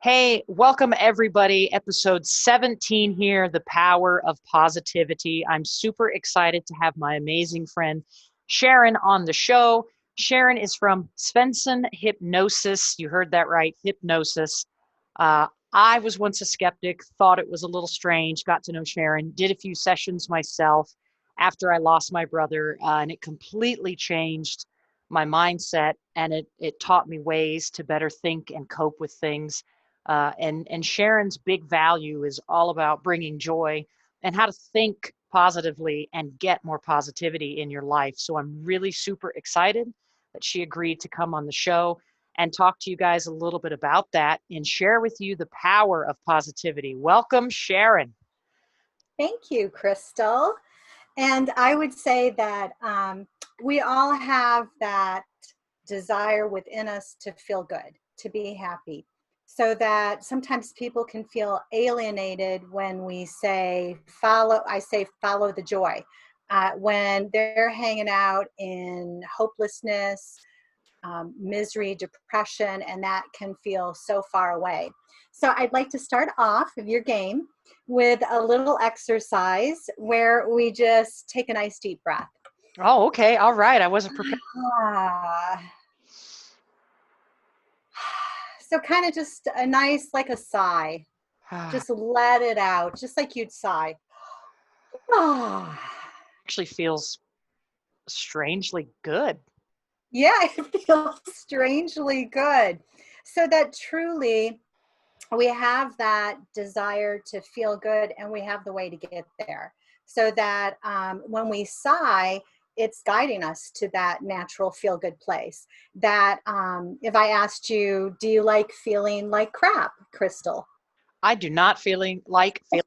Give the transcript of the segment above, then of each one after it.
Hey, welcome everybody. Episode 17 here, The Power of Positivity. I'm super excited to have my amazing friend Sharon on the show. Sharon is from Svenson Hypnosis. You heard that right, hypnosis. I was once a skeptic, thought it was a little strange, got to know Sharon, did a few sessions myself after I lost my brother, and it completely changed my mindset and it taught me ways to better think and cope with things. And Sharon's big value is all about bringing joy and how to think positively and get more positivity in your life. So I'm really super excited that she agreed to come on the show and talk to you guys a little bit about that and share with you the power of positivity. Welcome, Sharon. Thank you, Crystal. And I would say that we all have that desire within us to feel good, to be happy. So that sometimes people can feel alienated when we say, follow the joy. When they're hanging out in hopelessness, misery, depression, and that can feel so far away. So I'd like to start off, if you're game, with a little exercise where we just take a nice deep breath. Oh, okay. All right. I wasn't prepared. Ah. So kind of just a nice, like a sigh. Just let it out, just like you'd sigh. Ah. Actually feels strangely good. Yeah, it feels strangely good. So that truly we have that desire to feel good and we have the way to get there so that when we sigh, it's guiding us to that natural feel good place. That if I asked you, do you like feeling like crap, Crystal? I do not feeling like feeling.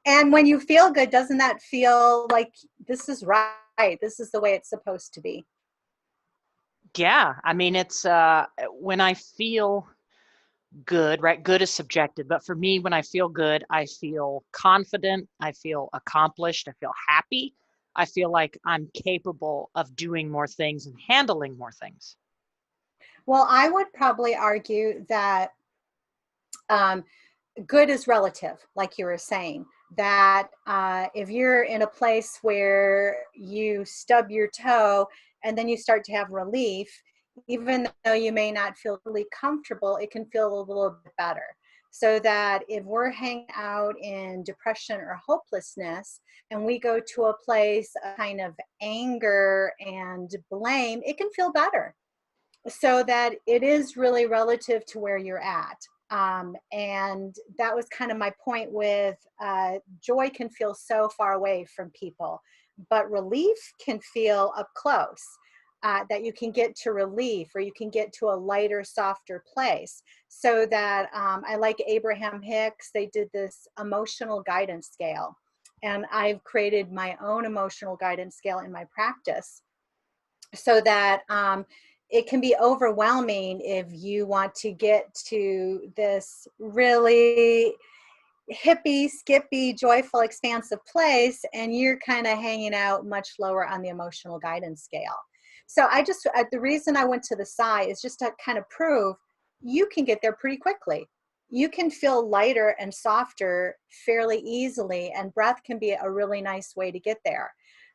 And when you feel good, doesn't that feel like this is right? This is the way it's supposed to be. Yeah. I mean, it's when I feel good, right? Good is subjective, but for me, when I feel good, I feel confident, I feel accomplished, I feel happy, I feel like I'm capable of doing more things and handling more things. Well, I would probably argue that um, good is relative, like you were saying. That if you're in a place where you stub your toe and then you start to have relief, even though you may not feel really comfortable, it can feel a little bit better. So that if we're hanging out in depression or hopelessness and we go to a place of kind of anger and blame, it can feel better. So that it is really relative to where you're at. And that was kind of my point with joy can feel so far away from people, but relief can feel up close. That you can get to relief or you can get to a lighter, softer place. So that I like Abraham Hicks, they did this emotional guidance scale. And I've created my own emotional guidance scale in my practice so that it can be overwhelming if you want to get to this really hippie, skippy, joyful, expansive place, and you're kind of hanging out much lower on the emotional guidance scale. So the reason I went to the sigh is just to kind of prove you can get there pretty quickly. You can feel lighter and softer fairly easily, and breath can be a really nice way to get there.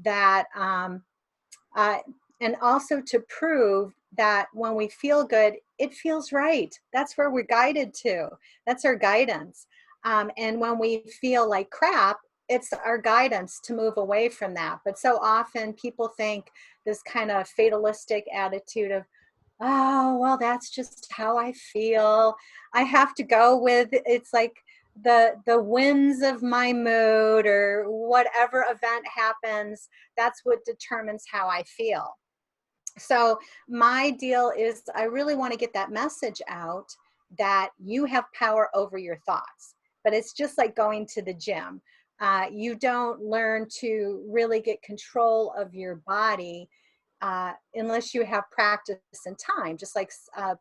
That uh, and also to prove that when we feel good, it feels right. That's where we're guided to. That's our guidance. And when we feel like crap, it's our guidance to move away from that. But so often people think this kind of fatalistic attitude of, oh, well, that's just how I feel. I have to go with it's like the winds of my mood or whatever event happens, that's what determines how I feel. So my deal is I really want to get that message out that you have power over your thoughts. But it's just like going to the gym. You don't learn to really get control of your body unless you have practice and time, just like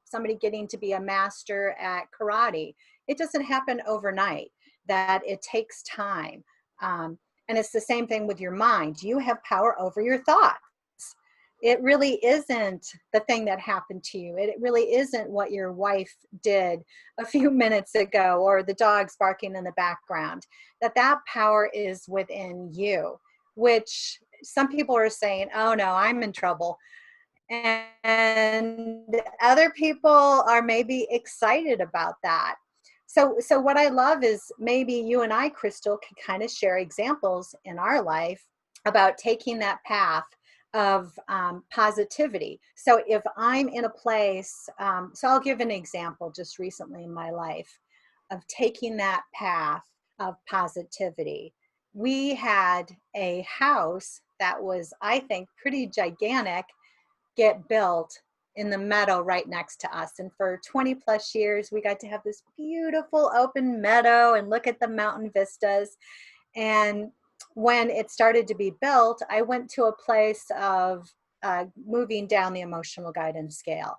somebody getting to be a master at karate. It doesn't happen overnight, that it takes time. And it's the same thing with your mind. You have power over your thoughts. It really isn't the thing that happened to you. It really isn't what your wife did a few minutes ago or the dogs barking in the background. That power is within you, which some people are saying, oh no, I'm in trouble. And other people are maybe excited about that. So what I love is maybe you and I, Crystal, can kind of share examples in our life about taking that path of positivity. So if I'm in a place, so I'll give an example just recently in my life of taking that path of positivity. We had a house that was, I think, pretty gigantic get built in the meadow right next to us. And for 20 plus years, we got to have this beautiful open meadow and look at the mountain vistas. And when it started to be built, I went to a place of moving down the emotional guidance scale.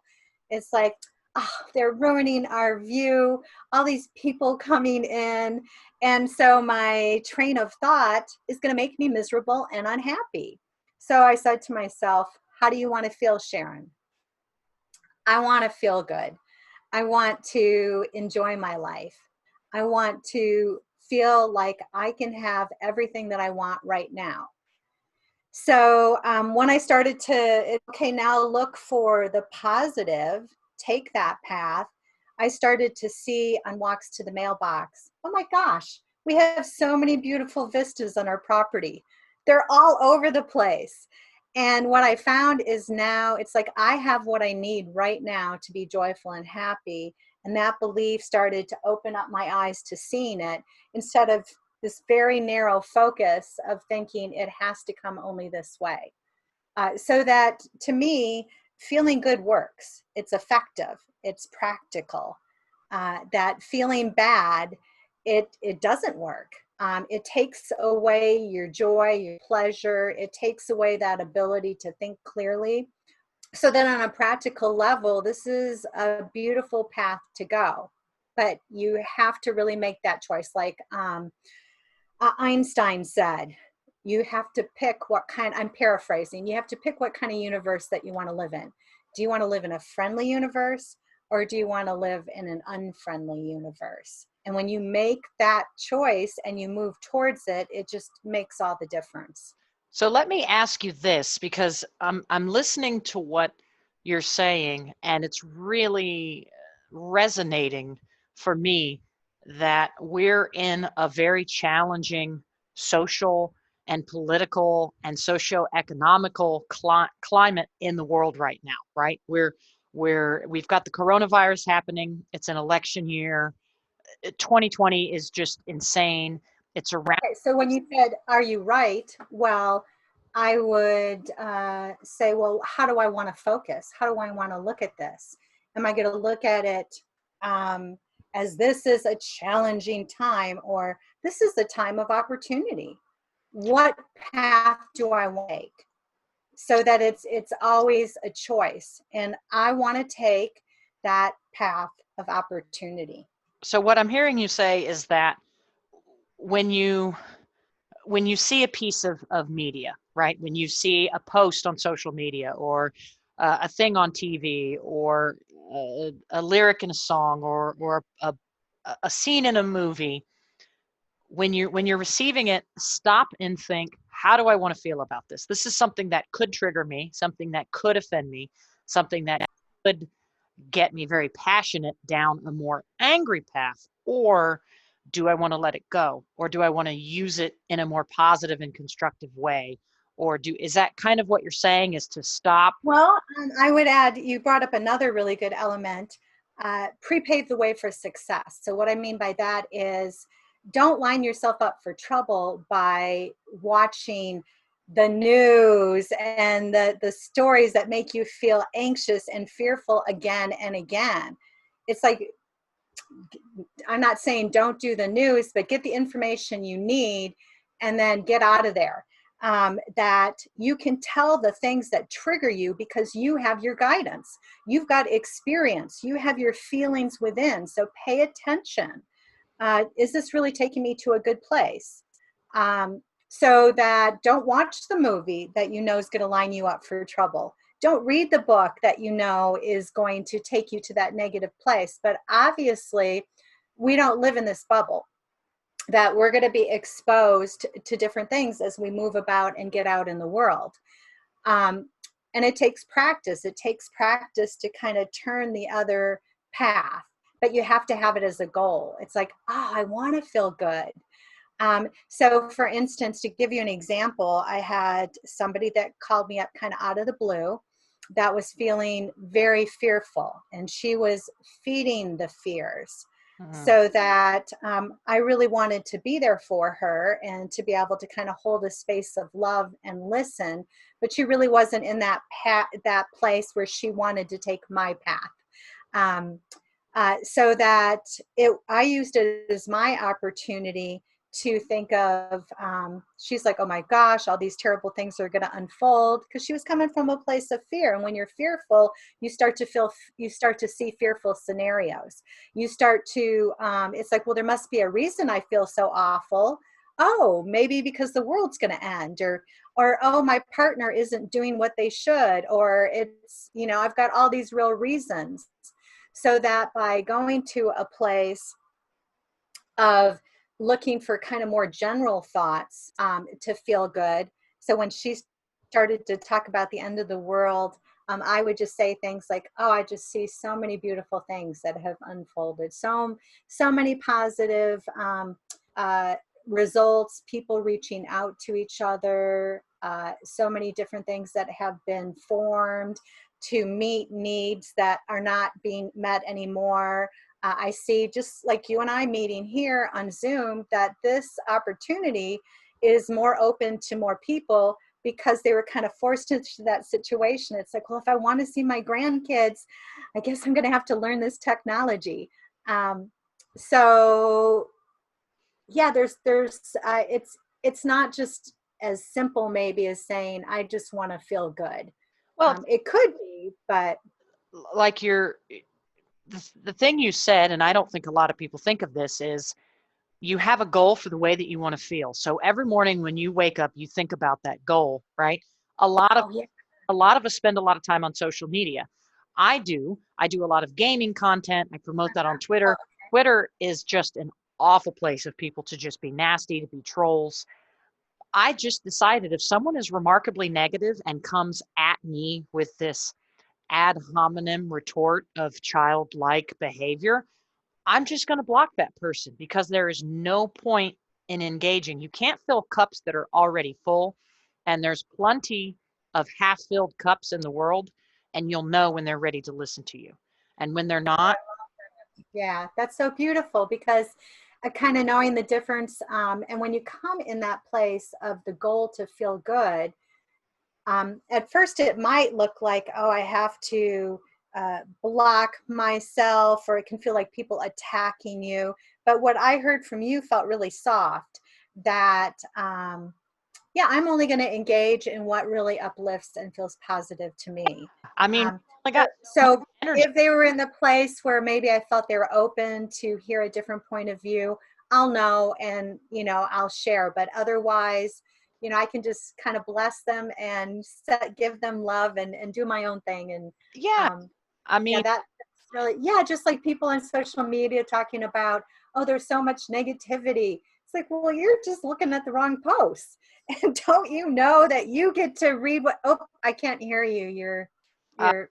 It's like, oh, they're ruining our view, all these people coming in. And so my train of thought is going to make me miserable and unhappy. So I said to myself, how do you want to feel, Sharon? I want to feel good. I want to enjoy my life. I want to feel like I can have everything that I want right now. So when I started to, okay, now look for the positive, take that path, I started to see on walks to the mailbox, oh my gosh, we have so many beautiful vistas on our property. They're all over the place. And what I found is now it's like I have what I need right now to be joyful and happy. And that belief started to open up my eyes to seeing it instead of this very narrow focus of thinking it has to come only this way. So that to me, feeling good works. It's effective. It's practical. That feeling bad, it doesn't work. It takes away your joy, your pleasure. It takes away that ability to think clearly. So then on a practical level, this is a beautiful path to go. But you have to really make that choice. Like Einstein said, you have to pick what kind, I'm paraphrasing, you have to pick what kind of universe that you want to live in. Do you want to live in a friendly universe or do you want to live in an unfriendly universe? And when you make that choice and you move towards it, it just makes all the difference. So let me ask you this, because I'm listening to what you're saying, and it's really resonating for me that we're in a very challenging social and political and socio-economical climate in the world right now, right? We've got the coronavirus happening. It's an election year. 2020 is just insane. It's around. Okay, so when you said, are you right? Well, I would say, well, how do I want to focus? How do I want to look at this? Am I going to look at it as this is a challenging time or this is the time of opportunity? What path do I want to take? So that it's always a choice. And I want to take that path of opportunity. So what I'm hearing you say is that when you see a piece of media, right? When you see a post on social media or a thing on TV or a lyric in a song or a scene in a movie, when you're receiving it, stop and think, how do I want to feel about this? This is something that could trigger me, something that could offend me, something that could get me very passionate down a more angry path, or do I want to let it go, or do I want to use it in a more positive and constructive way, or is that kind of what you're saying, is to stop? Well, I would add, you brought up another really good element, prepave the way for success. So what I mean by that is don't line yourself up for trouble by watching the news and the stories that make you feel anxious and fearful again and again. It's like, I'm not saying don't do the news, but get the information you need and then get out of there. That you can tell the things that trigger you because you have your guidance. You've got experience. You have your feelings within. So pay attention. Is this really taking me to a good place? So that don't watch the movie that you know is going to line you up for trouble. Don't read the book that you know is going to take you to that negative place. But obviously, we don't live in this bubble, that we're going to be exposed to different things as we move about and get out in the world. Um, and it takes practice. It takes practice to kind of turn the other path, but you have to have it as a goal. It's like, oh, I want to feel good. So for instance, to give you an example, I had somebody that called me up kind of out of the blue that was feeling very fearful, and she was feeding the fears. Mhm. So that I really wanted to be there for her and to be able to kind of hold a space of love and listen, but she really wasn't in that place where she wanted to take my path. Um, so that I used it as my opportunity to think of, she's like, oh my gosh, all these terrible things are going to unfold, because she was coming from a place of fear. And when you're fearful, you start to see fearful scenarios. You start to, it's like, well, there must be a reason I feel so awful. Oh, maybe because the world's going to end, or, oh, my partner isn't doing what they should, or it's, I've got all these real reasons. So that by going to a place of looking for kind of more general thoughts, to feel good. So when she started to talk about the end of the world, I would just say things like, "Oh, I just see so many beautiful things that have unfolded. So many positive uh, results. People reaching out to each other. So many different things that have been formed to meet needs that are not being met anymore." I see, just like you and I meeting here on Zoom, that this opportunity is more open to more people because they were kind of forced into that situation. It's like, well, if I want to see my grandkids, I guess I'm going to have to learn this technology. Um, so yeah, it's not just as simple maybe as saying I just want to feel good. Well, It could be, but like the thing you said, and I don't think a lot of people think of this, is you have a goal for the way that you want to feel. So every morning when you wake up, you think about that goal, right? A lot of oh yeah, a lot of us spend a lot of time on social media. I do. I do a lot of gaming content. I promote that on Twitter. Twitter is just an awful place of people to just be nasty, to be trolls. I just decided if someone is remarkably negative and comes at me with this ad hominem retort of childlike behavior, I'm just going to block that person because there is no point in engaging. You can't fill cups that are already full, and there's plenty of half filled cups in the world, and you'll know when they're ready to listen to you. And when they're not, yeah, that's so beautiful because kind of knowing the difference. And when you come in that place of the goal to feel good, at first it might look like, oh, I have to block myself, or it can feel like people attacking you. But what I heard from you felt really soft, that, yeah, I'm only going to engage in what really uplifts and feels positive to me. I mean, Um, I so, got so energy. if they were in the place where maybe I felt they were open to hear a different point of view, I'll know, and I'll share. But otherwise, I can just kind of bless them and give them love, and do my own thing. And Yeah. um, I yeah, mean, that's really, yeah, just like people on social media talking about, oh, there's so much negativity. It's like, well, you're just looking at the wrong posts. And don't you know that you get to read what, oh, I can't hear you. uh, You're,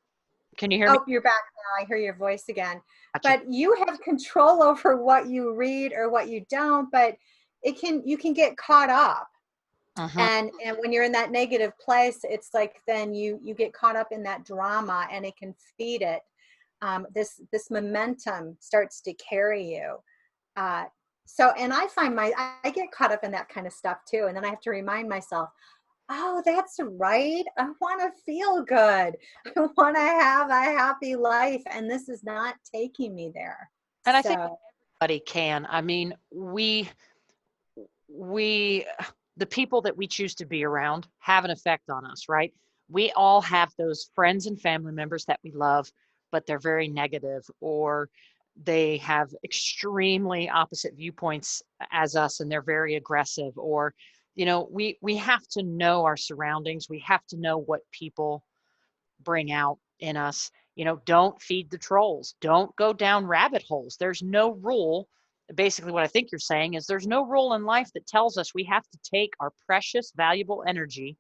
can you hear me? oh, you're back now. I hear your voice again. Gotcha. But you have control over what you read or what you don't, but you can get caught up. Mhm. And when you're in that negative place, it's like then you get caught up in that drama, and it can feed it. This momentum starts to carry you. uh, so, and I find I get caught up in that kind of stuff too, and then I have to remind myself, oh, that's right, I want to feel good. I want to have a happy life, and this is not taking me there. And I think So everybody can. I mean, we the people that we choose to be around have an effect on us, right? We all have those friends and family members that we love, but they're very negative, or they have extremely opposite viewpoints as us and they're very aggressive, or we have to know our surroundings. We have to know what people bring out in us. Don't feed the trolls. Don't go down rabbit holes. There's no rule. Basically, what I think you're saying is there's no rule in life that tells us we have to take our precious, valuable energy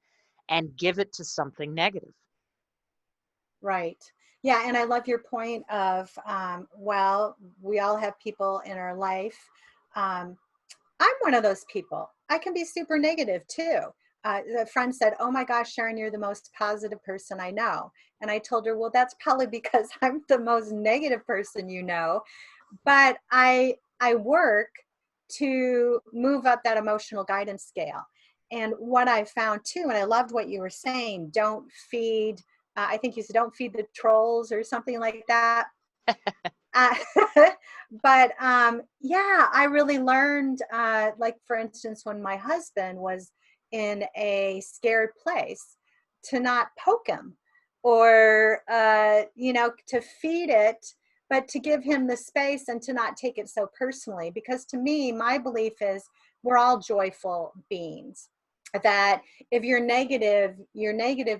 and give it to something negative. Right. Yeah. And I love your point of, well, we all have people in our life. Um, I'm one of those people. I can be super negative too. A friend said, "Oh my gosh, Sharon, you're the most positive person I know." And I told her, "Well, that's probably because I'm the most negative person you know." But I work to move up that emotional guidance scale. And what I found too, and I loved what you were saying, don't feed, I think you said, don't feed the trolls or something like that. Uh, but yeah, I really learned, like for instance, when my husband was in a scared place, to not poke him or, to feed it, but to give him the space and to not take it so personally. Because to me, my belief is we're all joyful beings. That if you're negative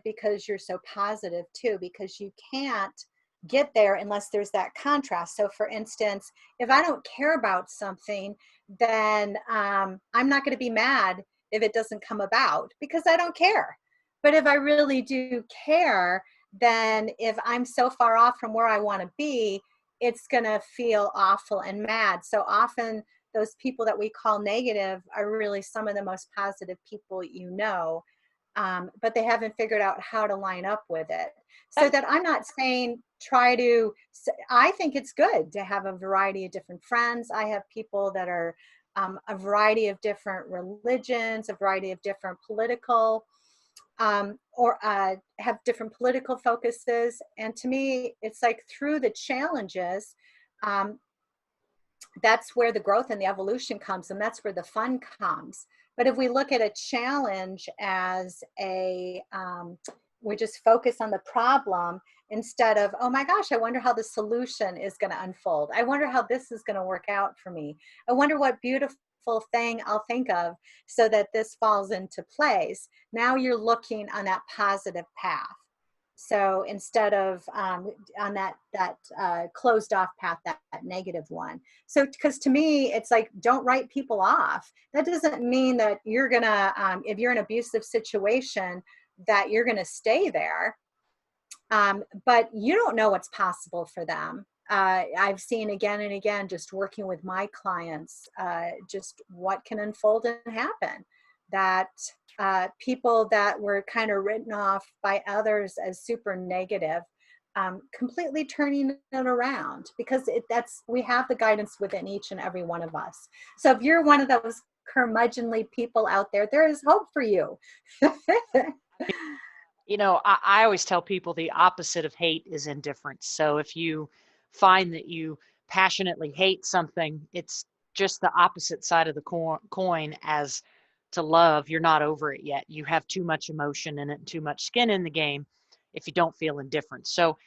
because you're so positive too, because you can't get there unless there's that contrast. So for instance, if I don't care about something, then I'm not going to be mad if it doesn't come about because I don't care. But if I really do care, then if I'm so far off from where I want to be, it's going to feel awful and mad. So often those people that we call negative are really some of the most positive people you know, but they haven't figured out how to line up with it. So that I'm not saying I think it's good to have a variety of different friends. I have people that are a variety of different religions, a variety of different political or have different political focuses. And to me, it's like through the challenges, um, that's where the growth and the evolution comes, and that's where the fun comes. But if we look at a challenge as we just focus on the problem instead of, oh my gosh, I wonder how the solution is going to unfold. I wonder how this is going to work out for me. I wonder what beautiful thing I'll think of so that this falls into place. Now you're looking on that positive path. So instead of on that closed off path, that negative one. So because to me, it's like, don't write people off. That doesn't mean that you're gonna, if you're in an abusive situation, that you're gonna stay there. But you don't know what's possible for them. I've seen again and again, just working with my clients, just what can unfold and happen. That people that were kind of written off by others as super negative, completely turning it around because we have the guidance within each and every one of us. So if you're one of those curmudgeonly people out there, there is hope for you. I always tell people the opposite of hate is indifference. So if you find that you passionately hate something, it's just the opposite side of the coin as to love. You're not over it yet. You have too much emotion in it, and too much skin in the game if you don't feel indifference. So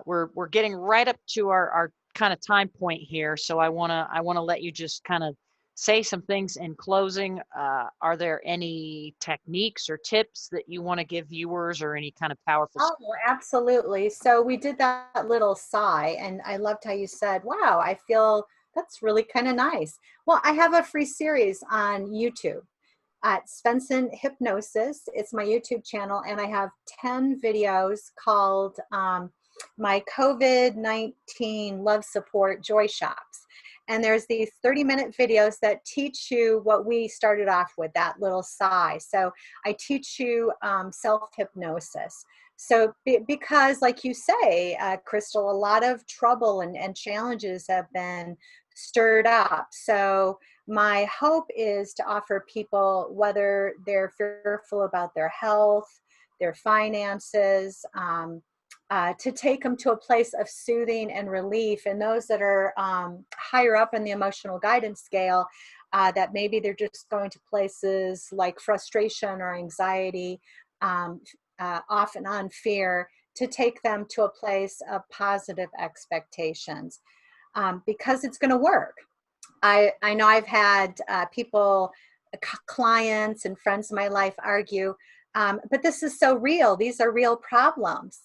we're getting right up to our kind of time point here. So I wanna let you just kind of say some things in closing. Are there any techniques or tips that you want to give viewers or any kind of powerful? Oh, absolutely. So we did that little sigh, and I loved how you said, wow, I feel that's really kind of nice. Well, I have a free series on YouTube at Svenson Hypnosis. It's my YouTube channel, and I have 10 videos called my COVID-19 Love Support Joy Shops. And there's these 30-minute videos that teach you what we started off with, that little sigh. So I teach you self-hypnosis. So because like you say, Crystal, a lot of trouble and challenges have been stirred up. So my hope is to offer people, whether they're fearful about their health, their finances, to take them to a place of soothing and relief. And those that are higher up in the emotional guidance scale, that maybe they're just going to places like frustration or anxiety, off and on fear, to take them to a place of positive expectations, because it's going to work. I know I've had people clients and friends in my life argue, but this is so real. These are real problems.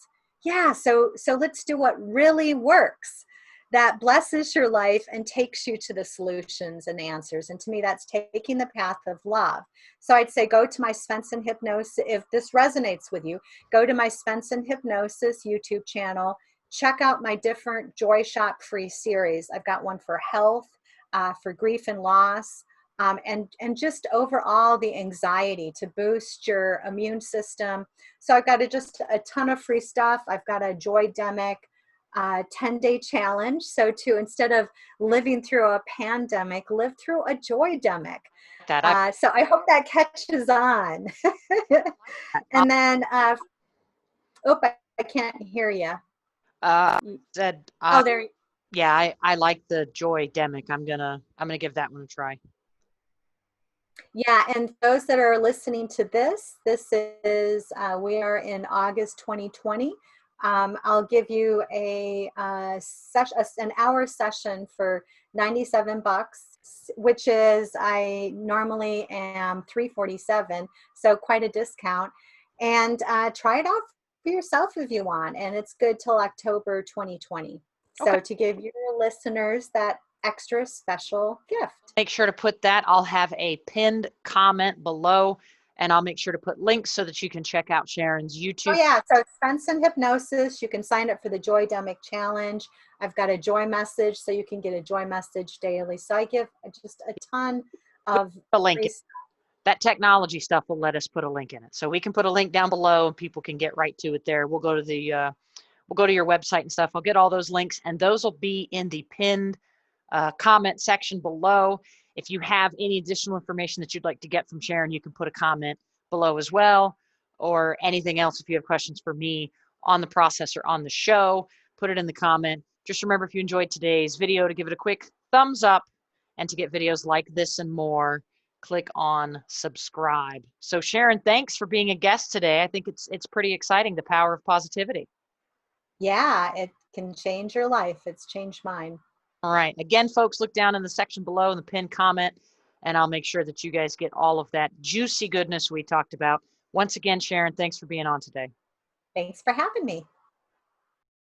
Yeah, so let's do what really works, that blesses your life and takes you to the solutions and answers. And to me, that's taking the path of love. So I'd say go to my Svenson Hypnosis. If this resonates with you, go to my Svenson Hypnosis YouTube channel. Check out my different Joy Shop free series. I've got one for health, for grief and loss, and just overall the anxiety to boost your immune system. So I've got just a ton of free stuff. I've got a Joy-demic 10-day challenge. So to, instead of living through a pandemic, live through a Joy-demic. That I So I hope that catches on. And then, I can't hear you. said, Oh, there. yeah, I like the Joy Demic. I'm gonna give that one a try. Yeah, and those that are listening to this is, we are in August 2020. I'll give you an hour session for $97, which is, I normally am $347, so quite a discount. And try it out for yourself if you want, and it's good till October 2020. Okay. So to give your listeners that extra special gift. Make sure to put that. I'll have a pinned comment below, and I'll make sure to put links so that you can check out Sharon's YouTube. Oh yeah, so Svenson Hypnosis, you can sign up for the Joy-demic Challenge. I've got a joy message, so you can get a joy message daily. So I give just a ton of A link. free. That technology stuff will let us put a link in it, so we can put a link down below, and people can get right to it there. We'll go to your website and stuff. I'll get all those links, and those will be in the pinned comment section below. If you have any additional information that you'd like to get from Sharon, you can put a comment below as well, or anything else. If you have questions for me on the process or on the show, put it in the comment. Just remember, if you enjoyed today's video, to give it a quick thumbs up, and to get videos like this and more, click on subscribe. So Sharon, thanks for being a guest today. I think it's pretty exciting, the power of positivity. Yeah, it can change your life. It's changed mine. All right. Again, folks, look down in the section below in the pinned comment, and I'll make sure that you guys get all of that juicy goodness we talked about. Once again, Sharon, thanks for being on today. Thanks for having me.